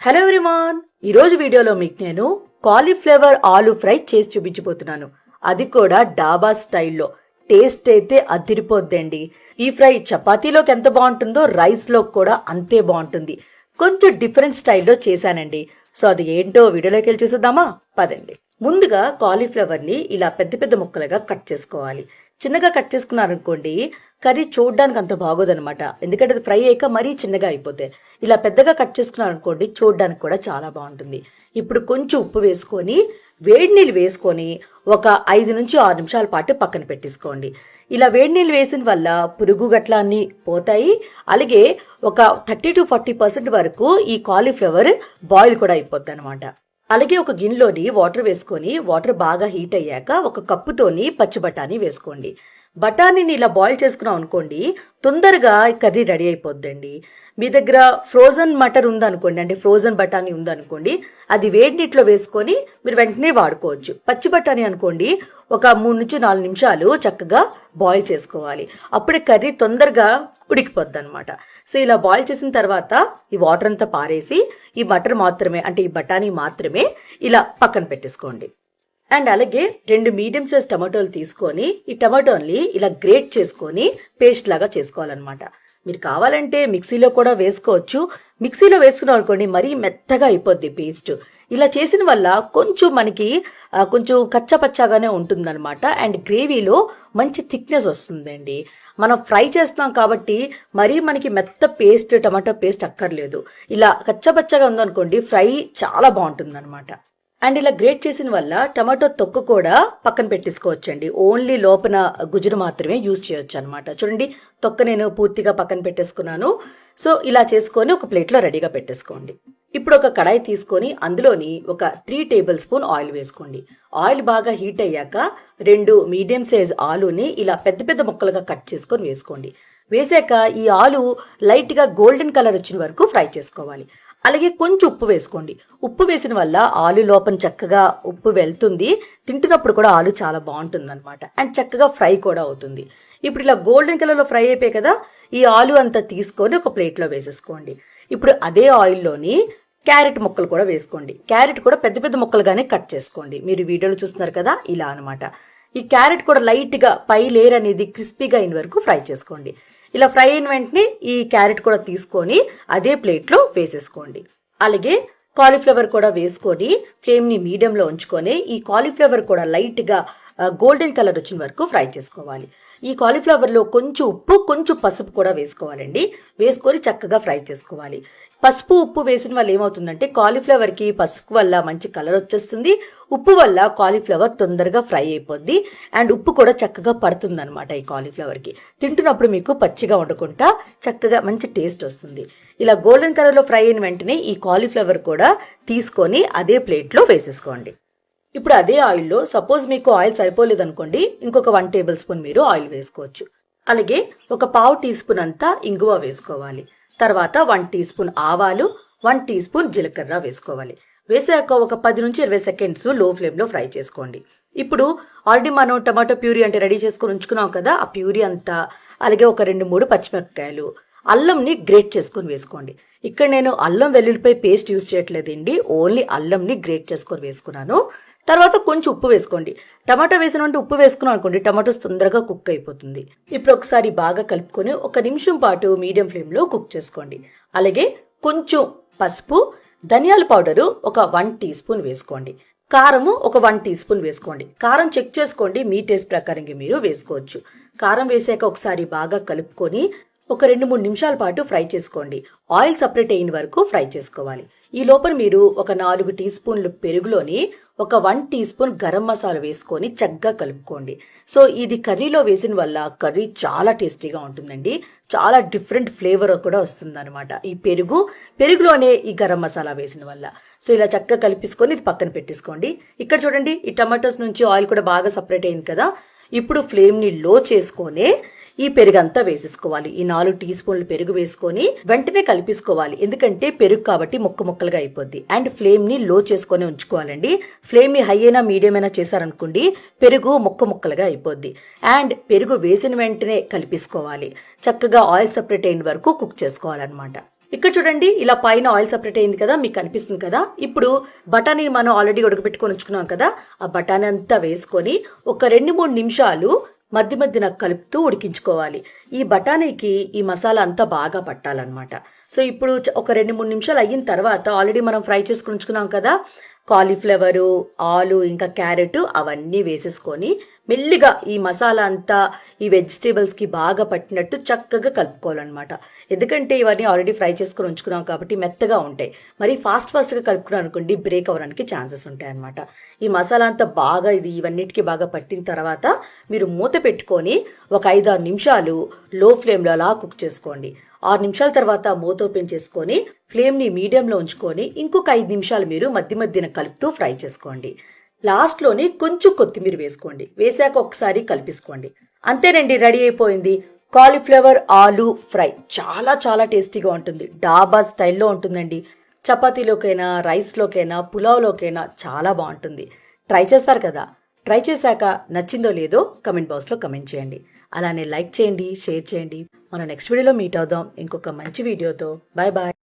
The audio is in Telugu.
హలో ఎవ్రీవాన్, ఈరోజు వీడియోలో మీకు నేను కాలీఫ్లవర్ ఆలు ఫ్రై చేసి చూపించబోతున్నాను. అది కూడా డాబా స్టైల్లో. టేస్ట్ అయితే అదిరిపోద్దండి. ఈ ఫ్రై చపాతీలోకి ఎంత బాగుంటుందో రైస్లో కూడా అంతే బాగుంటుంది. కొంచెం డిఫరెంట్ స్టైల్లో చేశానండి. సో అది ఏంటో వీడియోలోకి వెళ్ళి చూసేద్దామా? పదండి. ముందుగా కాలీఫ్లవర్ని ఇలా పెద్ద పెద్ద ముక్కలుగా కట్ చేసుకోవాలి. చిన్నగా కట్ చేసుకున్నారనుకోండి కర్రీ చూడడానికి అంత బాగోదనమాట. ఎందుకంటే అది ఫ్రై అయ్యాక మరీ చిన్నగా అయిపోతాయి. ఇలా పెద్దగా కట్ చేసుకున్నారనుకోండి చూడడానికి కూడా చాలా బాగుంటుంది. ఇప్పుడు కొంచెం ఉప్పు వేసుకొని వేడి నీళ్ళు వేసుకొని ఒక 5 నుంచి 6 నిమిషాల పాటు పక్కన పెట్టేసుకోండి. ఇలా వేడి నీళ్ళు వేసిన వల్ల పురుగు గట్ల అన్నీ పోతాయి. అలాగే ఒక 30 to 40% వరకు ఈ కాలీఫ్లవర్ బాయిల్ కూడా అయిపోద్ది అనమాట. అలాగే ఒక గిన్నెలోని వాటర్ వేసుకొని వాటర్ బాగా హీట్ అయ్యాక ఒక కప్పుతోని పచ్చి బఠానీ వేసుకోండి. బఠానీని ఇలా బాయిల్ చేసుకున్నాం అనుకోండి తొందరగా కర్రీ రెడీ అయిపోద్దండి. మీ దగ్గర ఫ్రోజన్ మటర్ ఉందనుకోండి, అంటే ఫ్రోజన్ బఠానీ ఉందనుకోండి, అది వేడి నీటిలో వేసుకొని మీరు వెంటనే వాడుకోవచ్చు. పచ్చి బఠానీ అనుకోండి ఒక 3 నుంచి 4 నిమిషాలు చక్కగా బాయిల్ చేసుకోవాలి. అప్పుడే కర్రీ తొందరగా ఉడికిపోద్ది అనమాట. సో ఇలా బాయిల్ చేసిన తర్వాత ఈ వాటర్ అంతా పారేసి ఈ బటర్ మాత్రమే, అంటే ఈ బఠానీ మాత్రమే ఇలా పక్కన పెట్టేసుకోండి. అండ్ అలాగే 2 మీడియం సైజ్ టమాటోలు తీసుకొని ఈ టమాటోని ఇలా గ్రేట్ చేసుకొని పేస్ట్ లాగా చేసుకోవాలన్నమాట. మీరు కావాలంటే మిక్సీలో కూడా వేసుకోవచ్చు. మిక్సీలో వేసుకున్నాం అనుకోండి మరీ మెత్తగా అయిపోద్ది పేస్ట్. ఇలా చేసిన వల్ల కొంచెం మనకి కొంచెం కచ్చపచ్చాగానే ఉంటుందన్నమాట. అండ్ గ్రేవీలో మంచి థిక్నెస్ వస్తుందండి. మనం ఫ్రై చేస్తున్నాం కాబట్టి మరీ మనకి మెత్త పేస్ట్, టమాటో పేస్ట్ అక్కర్లేదు. ఇలా కచ్చపచ్చగా ఉందనుకోండి ఫ్రై చాలా బాగుంటుంది అనమాట. అండ్ ఇలా గ్రేట్ చేసిన వల్ల టమాటో తొక్కు కూడా పక్కన పెట్టేసుకోవచ్చండి. ఓన్లీ లోపల గుజ్జును మాత్రమే యూజ్ చేయొచ్చు అనమాట. చూడండి, తొక్క నేను పూర్తిగా పక్కన పెట్టేసుకున్నాను. సో ఇలా చేసుకొని ఒక ప్లేట్లో రెడీగా పెట్టేసుకోండి. ఇప్పుడు ఒక కడాయి తీసుకొని అందులోని ఒక 3 టేబుల్ స్పూన్ ఆయిల్ వేసుకోండి. ఆయిల్ బాగా హీట్ అయ్యాక 2 మీడియం సైజ్ ఆలుని ఇలా పెద్ద పెద్ద ముక్కలుగా కట్ చేసుకొని వేసుకోండి. వేసాక ఈ ఆలు లైట్గా గోల్డెన్ కలర్ వచ్చిన వరకు ఫ్రై చేసుకోవాలి. అలాగే కొంచెం ఉప్పు వేసుకోండి. ఉప్పు వేసిన వల్ల ఆలు లోపల చక్కగా ఉప్పు వెళ్తుంది. తింటున్నప్పుడు కూడా ఆలు చాలా బాగుంటుంది అనమాట. అండ్ చక్కగా ఫ్రై కూడా అవుతుంది. ఇప్పుడు ఇలా గోల్డెన్ కలర్లో ఫ్రై అయిపోయి కదా, ఈ ఆలు అంతా తీసుకొని ఒక ప్లేట్లో వేసేసుకోండి. ఇప్పుడు అదే ఆయిల్లోని క్యారెట్ ముక్కలు కూడా వేసుకోండి. క్యారెట్ కూడా పెద్ద పెద్ద ముక్కలుగానే కట్ చేసుకోండి. మీరు వీడియోలో చూస్తున్నారు కదా, ఇలా అనమాట. ఈ క్యారెట్ కూడా లైట్గా పై లేయర్ అనేది క్రిస్పీగా అయిన వరకు ఫ్రై చేసుకోండి. ఇలా ఫ్రై అయిన వెంటనే ఈ క్యారెట్ కూడా తీసుకొని అదే ప్లేట్లో వేసేసుకోండి. అలాగే కాలీఫ్లవర్ కూడా వేసుకొని ఫ్లేమ్ని మీడియంలో ఉంచుకొని ఈ కాలీఫ్లవర్ కూడా లైట్గా గోల్డెన్ కలర్ వచ్చిన వరకు ఫ్రై చేసుకోవాలి. ఈ కాలీఫ్లవర్లో కొంచెం ఉప్పు, కొంచెం పసుపు కూడా వేసుకోవాలండి. వేసుకొని చక్కగా ఫ్రై చేసుకోవాలి. పసుపు, ఉప్పు వేసిన వల్ల ఏమవుతుందంటే కాలీఫ్లవర్కి పసుపు వల్ల మంచి కలర్ వచ్చేస్తుంది. ఉప్పు వల్ల కాలీఫ్లవర్ తొందరగా ఫ్రై అయిపోద్ది. అండ్ ఉప్పు కూడా చక్కగా పడుతుంది అనమాట ఈ కాలీఫ్లవర్కి. తింటున్నప్పుడు మీకు పచ్చిగా ఉండకుండా చక్కగా మంచి టేస్ట్ వస్తుంది. ఇలా గోల్డెన్ కలర్లో ఫ్రై అయిన వెంటనే ఈ కాలీఫ్లవర్ కూడా తీసుకొని అదే ప్లేట్లో వేసేసుకోండి. ఇప్పుడు అదే ఆయిల్లో సపోజ్ మీకు ఆయిల్ సరిపోలేదు అనుకోండి, ఇంకొక 1 టేబుల్ స్పూన్ మీరు ఆయిల్ వేసుకోవచ్చు. అలాగే ఒక 1/2 టీ స్పూన్ అంతా ఇంగువ వేసుకోవాలి. తర్వాత 1 టీ స్పూన్ ఆవాలు, 1 టీ స్పూన్ జీలకర్ర వేసుకోవాలి. వేసాక ఒక 10 నుంచి 20 సెకండ్స్ లో ఫ్లేమ్లో ఫ్రై చేసుకోండి. ఇప్పుడు ఆల్రెడీ మనం టమాటో ప్యూరీ అంటే రెడీ చేసుకొని ఉంచుకున్నాం కదా, ఆ ప్యూరీ అంతా, అలాగే ఒక 2-3 పచ్చిమిరపకాయలు, అల్లంని గ్రేట్ చేసుకొని వేసుకోండి. ఇక్కడ నేను అల్లం వెల్లుల్లిపాయ పేస్ట్ యూజ్ చేయట్లేదండి, ఓన్లీ అల్లంని గ్రేట్ చేసుకొని వేసుకున్నాను. తర్వాత కొంచెం ఉప్పు వేసుకోండి. టమాటో వేసిన వెంటనే ఉప్పు వేసుకున్నాం అనుకోండి టమాటోస్ తొందరగా కుక్ అయిపోతుంది. ఇప్పుడు ఒకసారి బాగా కలుపుకొని 1 నిమిషం పాటు మీడియం ఫ్లేమ్లో కుక్ చేసుకోండి. అలాగే కొంచెం పసుపు, ధనియాల పౌడరు ఒక 1 టీ స్పూన్ వేసుకోండి. కారము ఒక 1 టీ స్పూన్ వేసుకోండి. కారం చెక్ చేసుకోండి, మీ టేస్ట్ ప్రకారంగా మీరు వేసుకోవచ్చు. కారం వేసాక ఒకసారి బాగా కలుపుకొని ఒక 2-3 నిమిషాల పాటు ఫ్రై చేసుకోండి. ఆయిల్ సపరేట్ అయిన వరకు ఫ్రై చేసుకోవాలి. ఈ లోపల మీరు ఒక 4 టీ స్పూన్లు పెరుగులోని ఒక 1 టీ స్పూన్ గరం మసాలా వేసుకొని చక్కగా కలుపుకోండి. సో ఇది కర్రీలో వేసిన వల్ల కర్రీ చాలా టేస్టీగా ఉంటుందండి. చాలా డిఫరెంట్ ఫ్లేవర్ కూడా వస్తుంది అనమాట ఈ పెరుగులోనే ఈ గరం మసాలా వేసిన వల్ల. సో ఇలా చక్కగా కలిపేసుకొని ఇది పక్కన పెట్టేసుకోండి. ఇక్కడ చూడండి, ఈ టమాటోస్ నుంచి ఆయిల్ కూడా బాగా సపరేట్ అయింది కదా. ఇప్పుడు ఫ్లేమ్ని లో చేసుకొని ఈ పెరుగంతా వేసేసుకోవాలి. ఈ 4 టీ స్పూన్లు పెరుగు వేసుకొని వెంటనే కలిపేసుకోవాలి. ఎందుకంటే పెరుగు కాబట్టి ముక్కలుగా అయిపోద్ది. అండ్ ఫ్లేమ్ ని లో చేసుకొని ఉంచుకోవాలండి. ఫ్లేమ్ ని హై అయినా మీడియం అయినా చేశారనుకోండి పెరుగు ముక్కలుగా అయిపోద్ది. అండ్ పెరుగు వేసిన వెంటనే కలిపేసుకోవాలి. చక్కగా ఆయిల్ సపరేట్ అయిన వరకు కుక్ చేసుకోవాలన్నమాట. ఇక్కడ చూడండి ఇలా పైన ఆయిల్ సపరేట్ అయింది కదా, మీకు కనిపిస్తుంది కదా. ఇప్పుడు బఠానీ మనం ఆల్రెడీ ఉడకబెట్టుకొని ఉంచుకున్నాం కదా, ఆ బఠానీ అంతా వేసుకొని ఒక 2-3 నిమిషాలు మధ్య మధ్యన కలుపుతూ ఉడికించుకోవాలి. ఈ బఠానీకి ఈ మసాలా అంతా బాగా పట్టాలన్నమాట. సో ఇప్పుడు ఒక 2-3 నిమిషాలు అయిన తర్వాత ఆల్రెడీ మనం ఫ్రై చేసుకుని ఉంచుకున్నాం కదా, కాలీఫ్లవరు, ఆలు ఇంకా క్యారెట్ అవన్నీ వేసేసుకొని మెల్లిగా ఈ మసాలా అంతా ఈ వెజిటేబుల్స్కి బాగా పట్టినట్టు చక్కగా కలుపుకోవాలన్నమాట. ఎందుకంటే ఇవన్నీ ఆల్రెడీ ఫ్రై చేసుకొని ఉంచుకున్నాం కాబట్టి మెత్తగా ఉంటాయి. మరి ఫాస్ట్గా కలుపుకున్నాం అనుకోండి బ్రేక్ అవ్వడానికి ఛాన్సెస్ ఉంటాయి అన్నమాట. ఈ మసాలా అంతా బాగా ఇవన్నిటికీ బాగా పట్టిన తర్వాత మీరు మూత పెట్టుకొని ఒక 5-6 నిమిషాలు లో ఫ్లేమ్లో అలా కుక్ చేసుకోండి. 6 నిమిషాల తర్వాత మూత ఓపెన్ చేసుకొని ఫ్లేమ్ని మీడియంలో ఉంచుకొని ఇంకొక 5 నిమిషాలు మీరు మధ్య మధ్యన కలుపుతూ ఫ్రై చేసుకోండి. లాస్ట్లోని కొంచెం కొత్తిమీర వేసుకోండి. వేసాక ఒకసారి కలిపేసుకోండి. అంతేనండి, రెడీ అయిపోయింది కాలీఫ్లవర్ ఆలు ఫ్రై. చాలా చాలా టేస్టీగా ఉంటుంది. డాబా స్టైల్లో ఉంటుందండి. చపాతీలోకైనా, రైస్లోకైనా, పులావ్లోకైనా చాలా బాగుంటుంది. ట్రై చేస్తారు కదా. ట్రై చేశాక నచ్చిందో లేదో కమెంట్ బాక్స్లో కమెంట్ చేయండి. అలానే లైక్ చేయండి, షేర్ చేయండి. మనం నెక్స్ట్ వీడియోలో మీట్ అవుదాం ఇంకొక మంచి వీడియోతో. Bye bye.